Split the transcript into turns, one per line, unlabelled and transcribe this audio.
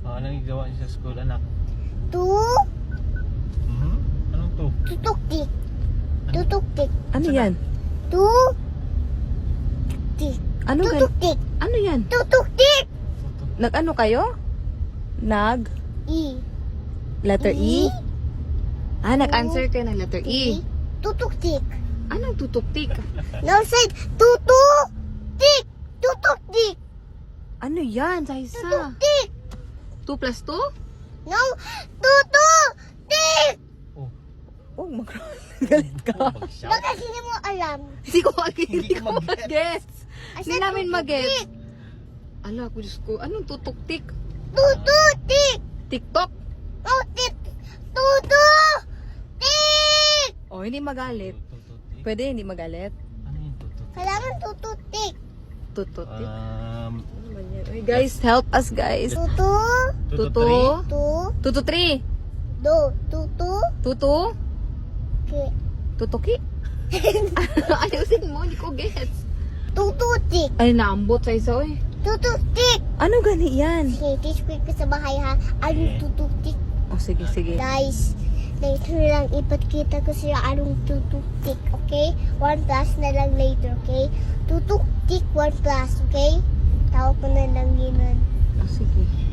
Anong igawa niyo sa school, anak? Anong to?
Tutuktik. Tutuktik.
Ano yan?
Tutuktik.
Ano gan?
Tutuktik.
Ano yan?
Tutuktik.
Nag-ano kayo? Nag?
I.
Letter E?
E?
Nag-answer kayo ng letter E.
Tutuktik.
Anong tutuktik?
No side. Tutuktik. Tutuktik.
Ano yan, Saisa?
Tutuktik.
2 plus 2?
No. Tutuktik.
Oh, galit ka.
Mag-shout.
Baka hindi mo alam.
Hindi ko
mag-get.
mag-guess. Hindi
Asa
namin mag-guess.
tutuktik?
Ala, ko Diyos ko. Anong tutuktik?
Tutuktik.
TikTok?
Tutuktik. Tutuktik.
Oh, hindi magalit.
Tututik.
Pwede hindi magalit?
Ano yung tututik?
Kailangan tutuktik.
Tututik?
Um,
Ano man yan? Oy, guys, help us, guys.
tutu
Tutu 3. Tutu? Tutuki? Ayusin mo, hindi ko gets.
Tututik.
Ay, naambot sa isa, oy.
Tutuktik.
Ano gani yan?
Sige, teach ko sa bahay ha. Anong tutuktik?
Oh, sige, sige.
Guys, later lang ipakita ko sila anong tutuktik, okay? 1 plus na lang later, okay? Tutuktik 1 plus, okay? Tawag ko na lang yun.
Oh, sige.